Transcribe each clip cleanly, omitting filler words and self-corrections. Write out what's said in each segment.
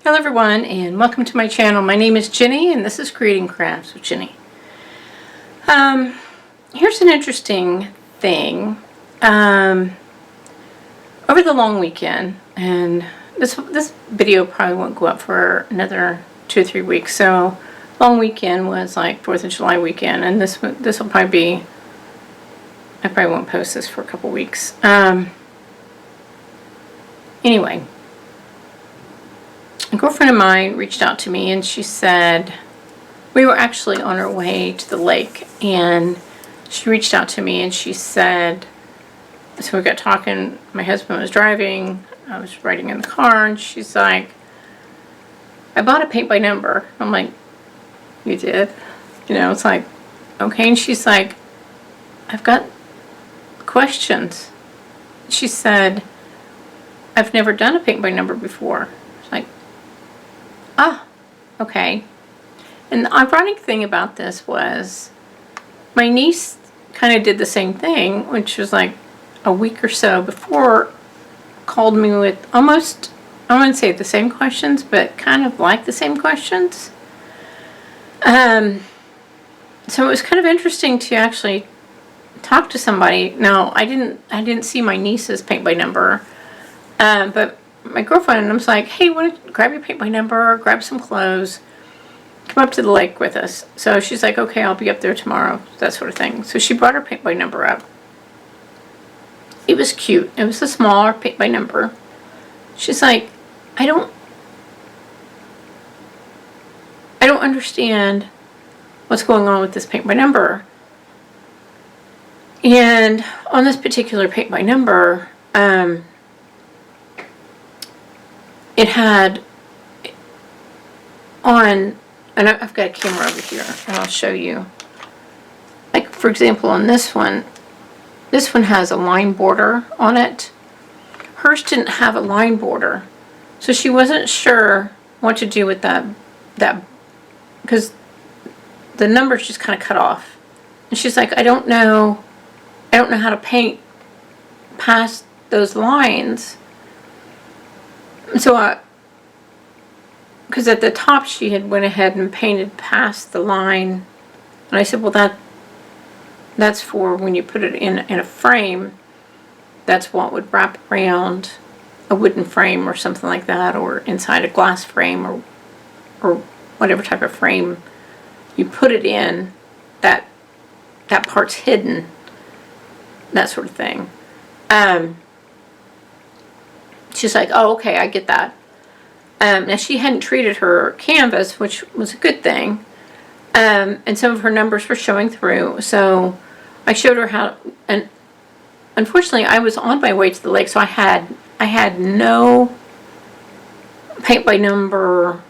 Hello everyone and welcome to my channel. My name is Jenny and this is Creating Crafts with Jenny. Here's an interesting thing. Over the long weekend, and this video probably won't go up for another 2 or 3 weeks, so long weekend was like 4th of July weekend, and this will probably be, I probably won't post this for a couple weeks. Anyway, a girlfriend of mine reached out to me and she said, we were actually on our way to the lake, and she reached out to me and she said, so we got talking, my husband was driving, I was riding in the car, and she's like, I bought a paint by number. I'm like, you did? You know, it's like, okay. And she's like, I've got questions. She said, I've never done a paint by number before. It's like, okay. And the ironic thing about this was my niece kind of did the same thing, which was like a week or so before, called me with almost, I wouldn't say the same questions, but kind of like the same questions. So it was kind of interesting to actually talk to somebody. Now, I didn't see my niece's paint by number, but my girlfriend, I was like, hey, grab your paint by number, grab some clothes, come up to the lake with us. So she's like, okay, I'll be up there tomorrow, that sort of thing. So she brought her paint by number up. It was cute. It was a smaller paint by number. She's like, I don't understand what's going on with this paint by number. And on this particular paint by number, it had on, and I've got a camera over here, and I'll show you. Like, for example, on this one has a line border on it. Hers didn't have a line border, so she wasn't sure what to do with that because the numbers just kind of cut off. And she's like, I don't know how to paint past those lines. So because at the top she had went ahead and painted past the line, and I said, well, that's for when you put it in a frame. That's what would wrap around a wooden frame or something like that, or inside a glass frame, or whatever type of frame you put it in. That part's hidden, that sort of thing. She's like, oh, okay, I get that. Now, she hadn't treated her canvas, which was a good thing, and some of her numbers were showing through. So I showed her how, and unfortunately, I was on my way to the lake, so I had no paint by number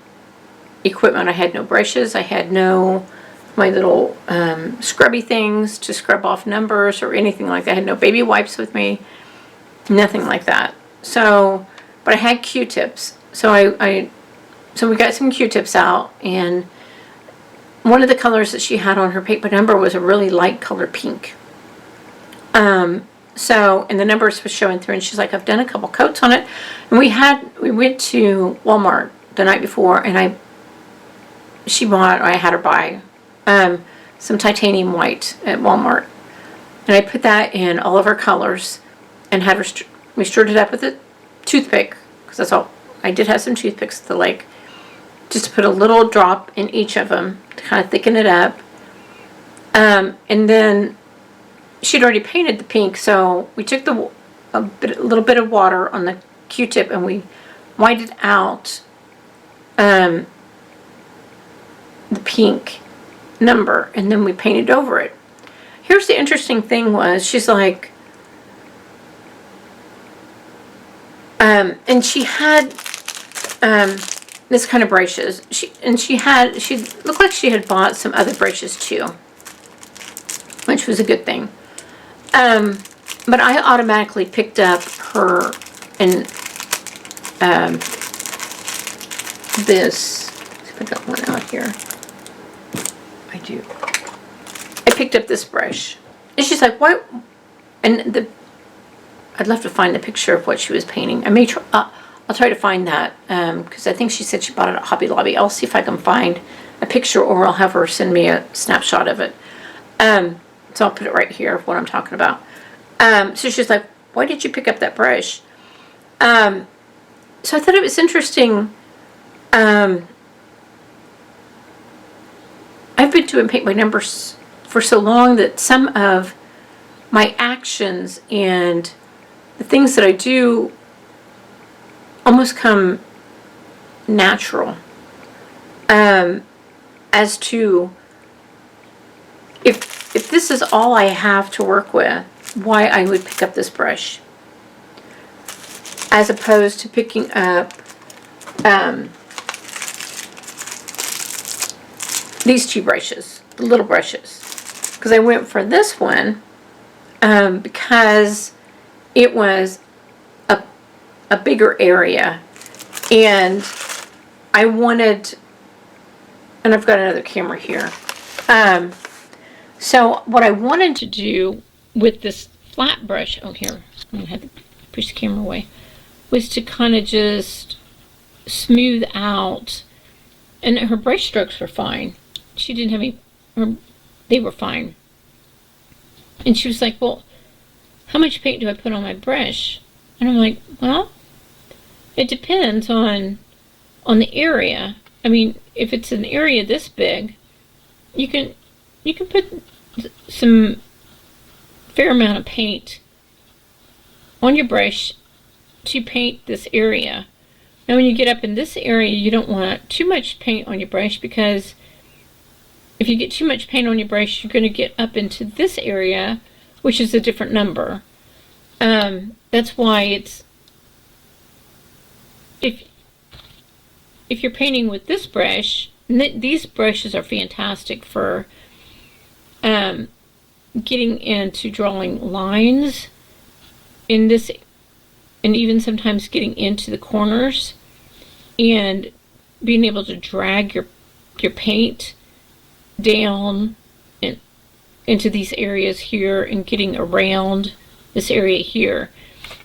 equipment. I had no brushes. I had no my little scrubby things to scrub off numbers or anything like that. I had no baby wipes with me, nothing like that. So, but I had Q-tips. So so we got some Q-tips out, and one of the colors that she had on her paint by number was a really light color pink. So, and the numbers was showing through, and she's like, I've done a couple coats on it. And we went to Walmart the night before, and I had her buy some titanium white at Walmart. And I put that in all of her colors and had her, we stirred it up with a toothpick, because that's all. I did have some toothpicks at the lake, just to put a little drop in each of them to kind of thicken it up. And then she'd already painted the pink, so we took a little bit of water on the Q-tip and we whited out the pink number, and then we painted over it. Here's the interesting thing was, she's like, and she had this kind of brushes. She looked like she had bought some other brushes too, which was a good thing. But I automatically picked up her and this. Let's see if I got one out here. I do. I picked up this brush, and she's like, "What?" And I'd love to find the picture of what she was painting. I may try. I'll try to find that, because I think she said she bought it at Hobby Lobby. I'll see if I can find a picture, or I'll have her send me a snapshot of it. So I'll put it right here of what I'm talking about. So she's like, why did you pick up that brush? So I thought it was interesting. I've been doing paint by numbers for so long that some of my actions and the things that I do almost come natural. As to if this is all I have to work with, why I would pick up this brush, as opposed to picking up these two brushes, the little brushes. Because I went for this one because it was a bigger area, and I wanted, and I've got another camera here. So what I wanted to do with this flat brush, oh here, I'm gonna have to push the camera away, was to kind of just smooth out, and her brush strokes were fine. She didn't have any, they were fine. And she was like, well, how much paint do I put on my brush? And I'm like, well, it depends on the area. I mean, if it's an area this big, you can put some fair amount of paint on your brush to paint this area. Now when you get up in this area, you don't want too much paint on your brush, because if you get too much paint on your brush, you're going to get up into this area, which is a different number. That's why it's, if you're painting with this brush, these brushes are fantastic for getting into drawing lines in this, and even sometimes getting into the corners and being able to drag your paint down and into these areas here and getting around this area here.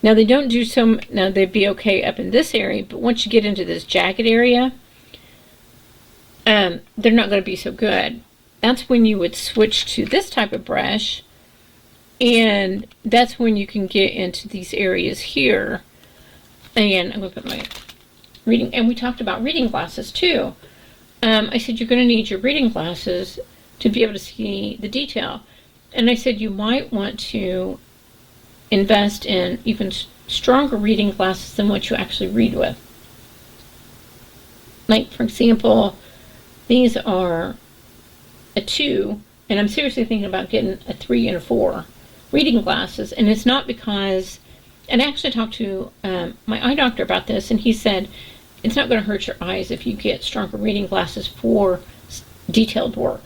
Now they don't do some, now they'd be okay up in this area, but once you get into this jagged area, they're not going to be so good. That's when you would switch to this type of brush, and that's when you can get into these areas here. And I'm going to put my reading, and we talked about reading glasses too. I said you're going to need your reading glasses to be able to see the detail. And I said you might want to invest in even stronger reading glasses than what you actually read with. Like, for example, these are a 2, and I'm seriously thinking about getting a 3 and a 4 reading glasses. And it's not because, and I actually talked to my eye doctor about this, and he said it's not going to hurt your eyes if you get stronger reading glasses for detailed work.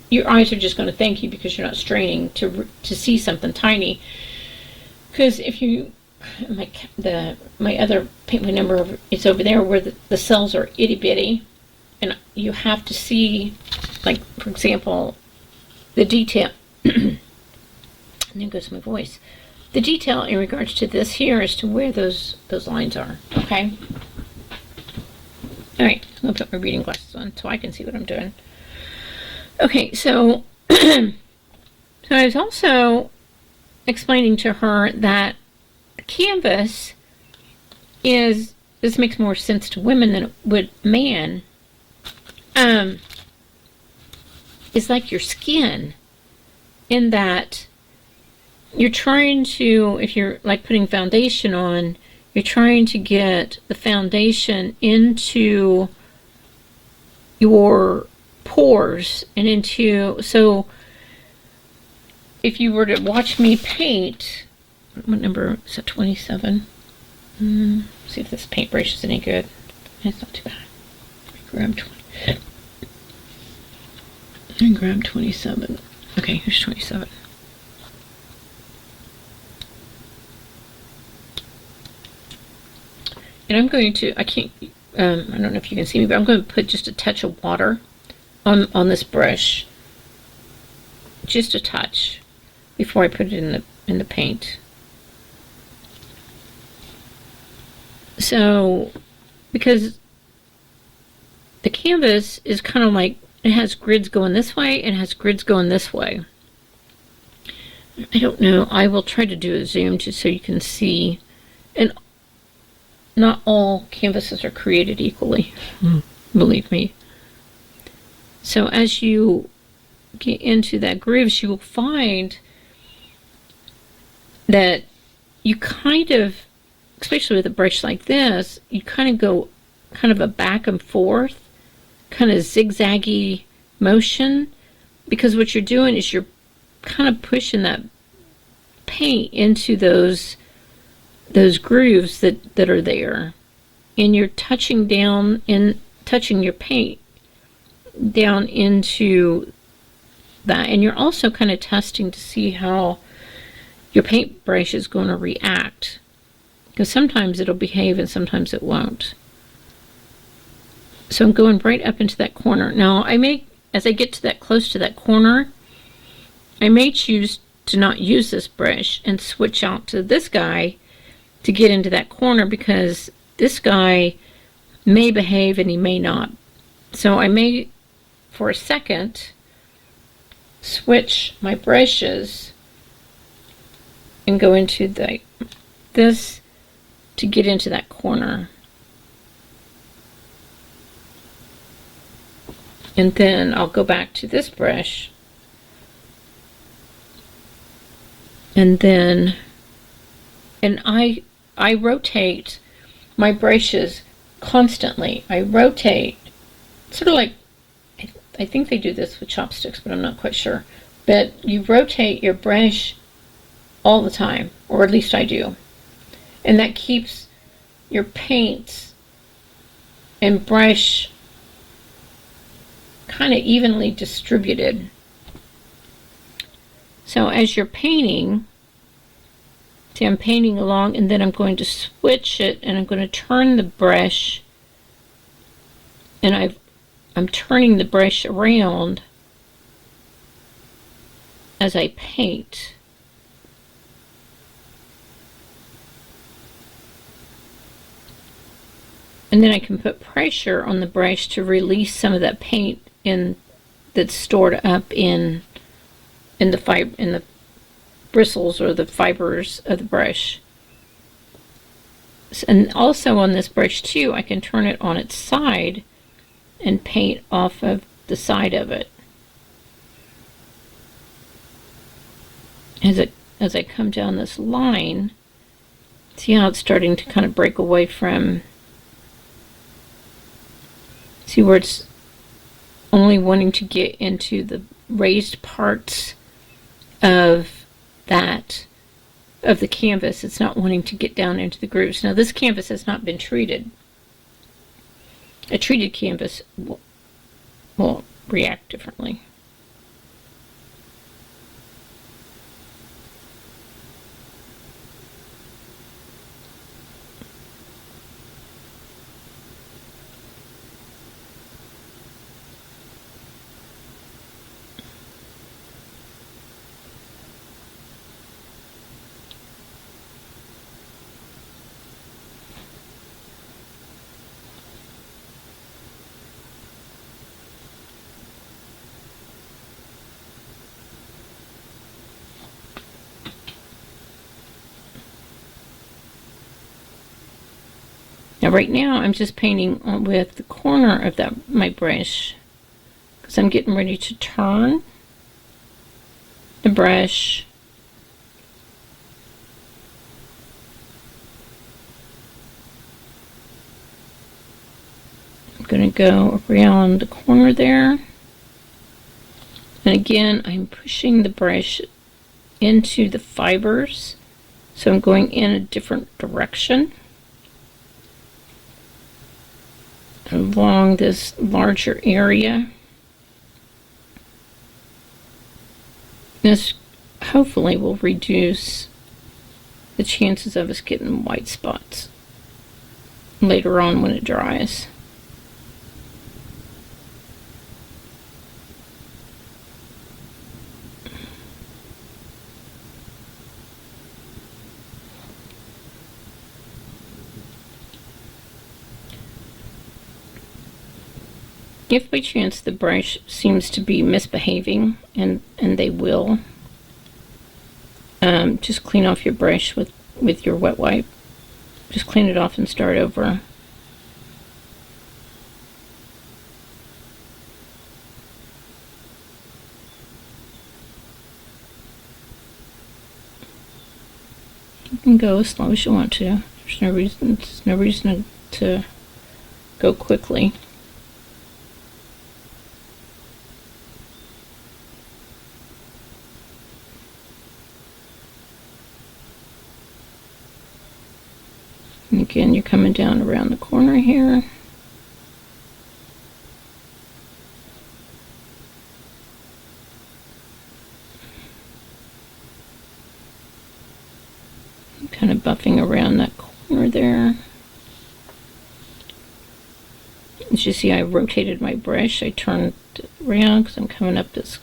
Your eyes are just going to thank you because you're not straining to see something tiny. Because if you, my other paint by number, it's over there where the cells are itty bitty, and you have to see, like, for example, the detail. And there goes my voice. The detail in regards to this here as to where those lines are. Okay. All right. I'm gonna put my reading glasses on so I can see what I'm doing. Okay. So, so I was also explaining to her that canvas is, this makes more sense to women than it would man, is like your skin, in that you're trying to, if you're like putting foundation on, you're trying to get the foundation into your pores and into, so if you were to watch me paint, what number is it, 27? See if this paintbrush is any good. It's not too bad. Grab 27. Okay, here's 27. And I'm going to, I can't, I don't know if you can see me, but I'm going to put just a touch of water on this brush. Just a touch before I put it in the paint. So, because the canvas is kind of like, it has grids going this way and it has grids going this way. I don't know. I will try to do a zoom just so you can see. And not all canvases are created equally, believe me. So as you get into that grooves, you will find that you kind of, especially with a brush like this, you kind of go kind of a back and forth, kind of zigzaggy motion, because what you're doing is you're kind of pushing that paint into those grooves that are there, and you're touching down and touching your paint down into that, and you're also kind of testing to see how your paintbrush is going to react, because sometimes it'll behave and sometimes it won't. So I'm going right up into that corner. Now as I get to that close to that corner, I may choose to not use this brush and switch out to this guy to get into that corner, because this guy may behave and he may not. So I may, for a second, switch my brushes and go into this to get into that corner. And then I'll go back to this brush, and then I rotate my brushes constantly. I rotate, sort of like, I think they do this with chopsticks, but I'm not quite sure. But you rotate your brush all the time, or at least I do. And that keeps your paints and brush kind of evenly distributed. So as you're painting, see, I'm painting along, and then I'm going to switch it, and I'm going to turn the brush, and I'm turning the brush around as I paint. And then I can put pressure on the brush to release some of that paint that's stored up in the bristles or the fibers of the brush. And also on this brush too, I can turn it on its side and paint off of the side of it. As I come down this line, see how it's starting to kind of break away from, see where it's only wanting to get into the raised parts of the canvas. It's not wanting to get down into the grooves. Now this canvas has not been treated. A treated canvas will react differently. Now right now I'm just painting with the corner of my brush, because I'm getting ready to turn the brush I'm going to go around the corner there, and again I'm pushing the brush into the fibers, so I'm going in a different direction along this larger area. This hopefully will reduce the chances of us getting white spots later on when it dries. If by chance the brush seems to be misbehaving, and they will, just clean off your brush with your wet wipe. Just clean it off and start over. You can go as slow as you want to. There's no reason to go quickly. And again, you're coming down around the corner here. I'm kind of buffing around that corner there. As you see, I rotated my brush. I turned it around because I'm coming up this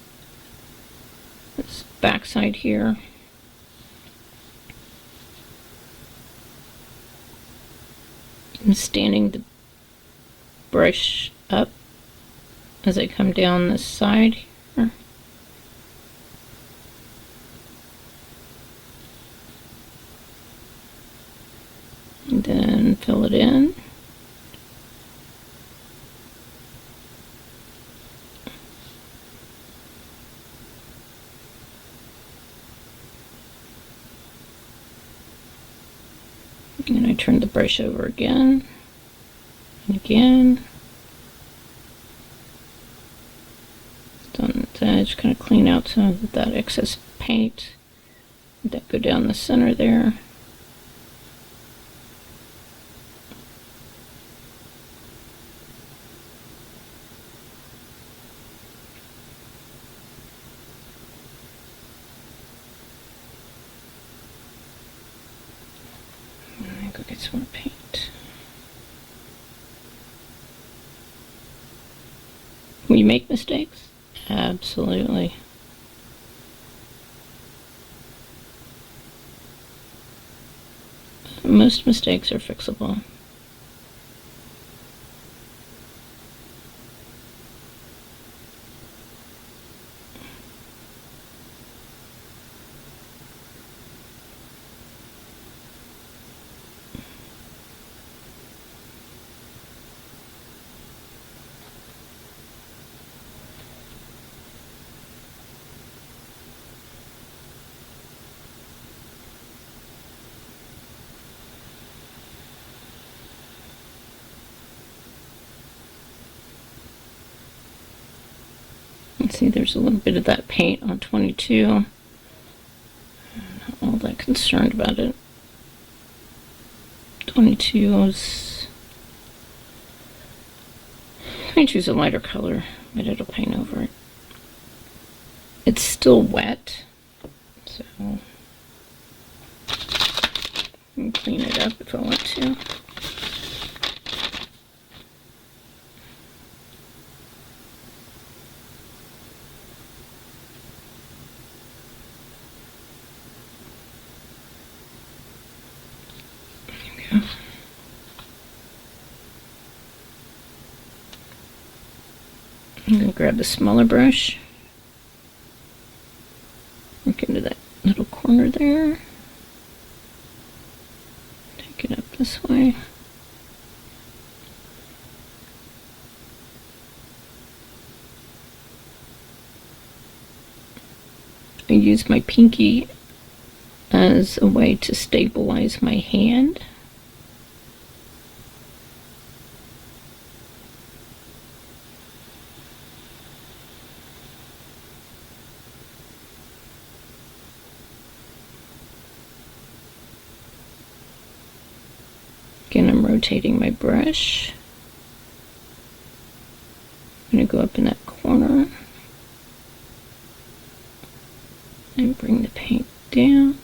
backside here. I'm standing the brush up as I come down this side here. And then fill it in. And I turn the brush over again and again. Done that. Just kind of clean out some of that excess paint. That go down the center there. Go get some more paint. Will you make mistakes? Absolutely. Most mistakes are fixable. See, there's a little bit of that paint on 22. I'm not all that concerned about it. 22's a lighter color, but it'll paint over it. It's still wet, so I can clean it up if I want to. I'm going to grab the smaller brush, work into that little corner there, take it up this way. I use my pinky as a way to stabilize my hand. Again, I'm rotating my brush. I'm going to go up in that corner and bring the paint down.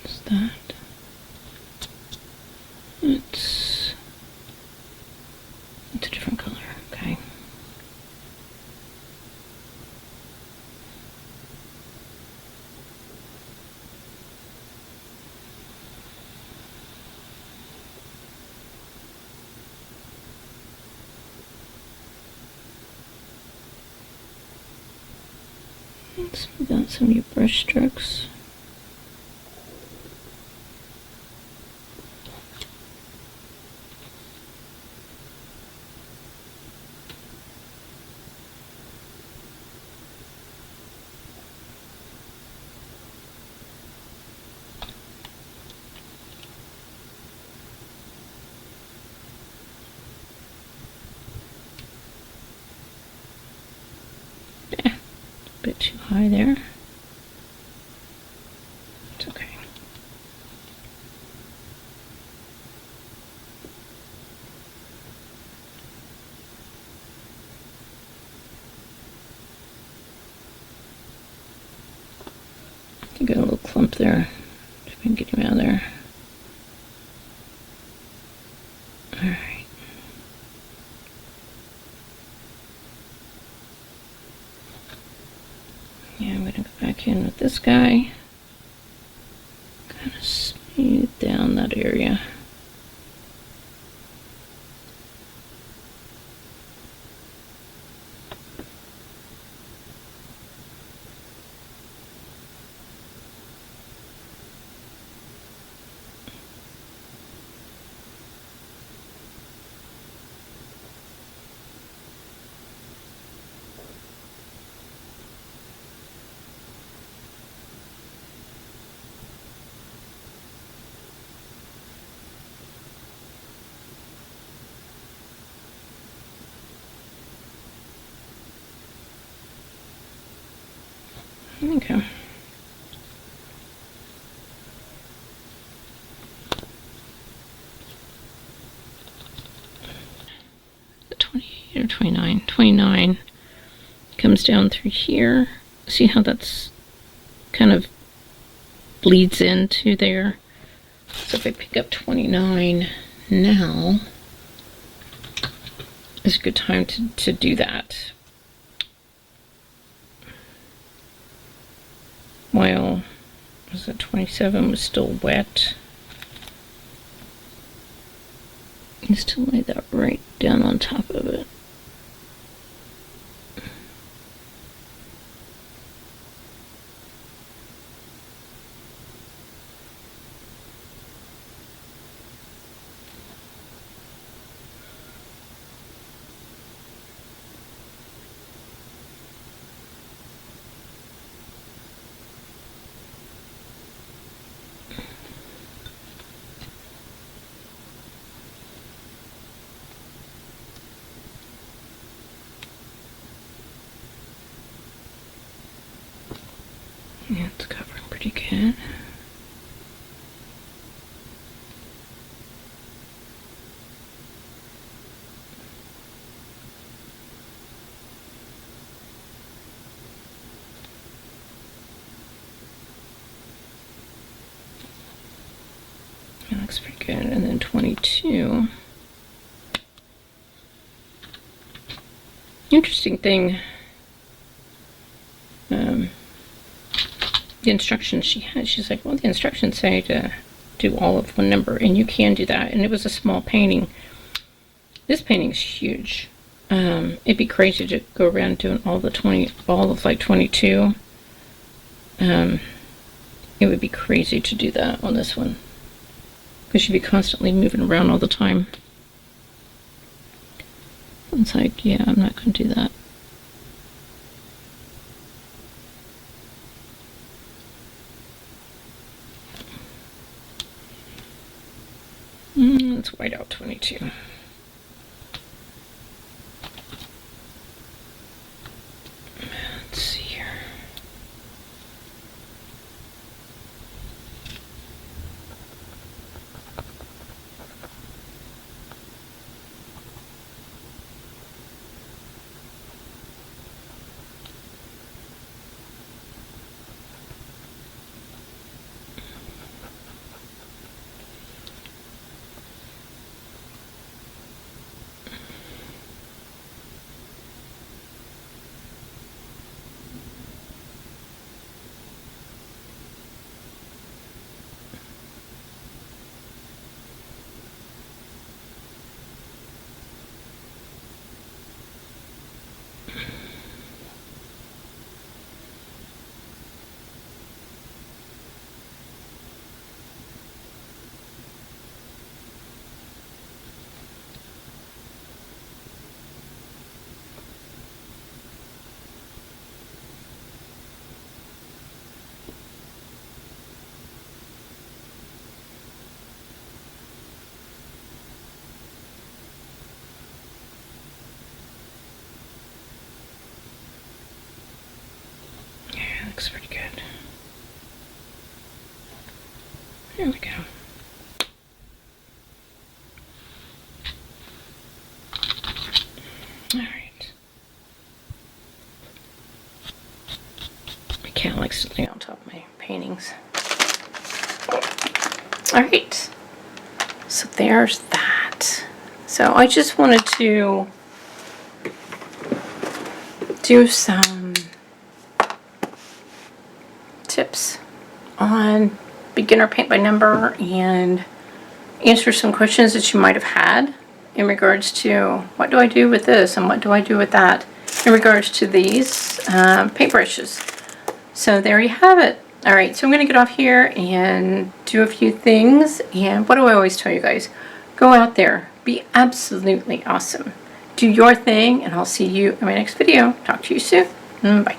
What's that? It's a different color, okay. Let's smooth out some of your brush strokes. Bit too high there. It's okay. You got a little clump there. If I can get him out of there. Alright. Yeah, I'm going to go back in with this guy. Kind of smooth down that area. Okay. The 28 or 29? 29 comes down through here. See how that's kind of bleeds into there? So if I pick up 29 now, is a good time to do that. While, was it 27 was still wet. You still lay that right down on top of it. Yeah, it's covering pretty good. That looks pretty good. And then 22. Interesting thing. The instructions she had, she's like, well, the instructions say to do all of one number, and you can do that. And it was a small painting. This painting's huge. It'd be crazy to go around doing all of like 22. It would be crazy to do that on this one, because you'd be constantly moving around all the time. It's like, yeah, I'm not going to do that. Let's white out 22. Let's see here. looks pretty good. There we go. Alright. My cat likes to lay on top of my paintings. Alright. So there's that. So I just wanted to do some tips on beginner paint by number and answer some questions that you might have had in regards to what do I do with this and what do I do with that in regards to these paintbrushes. So there you have it. Alright, so I'm going to get off here and do a few things. And what do I always tell you guys? Go out there. Be absolutely awesome. Do your thing, and I'll see you in my next video. Talk to you soon. Bye.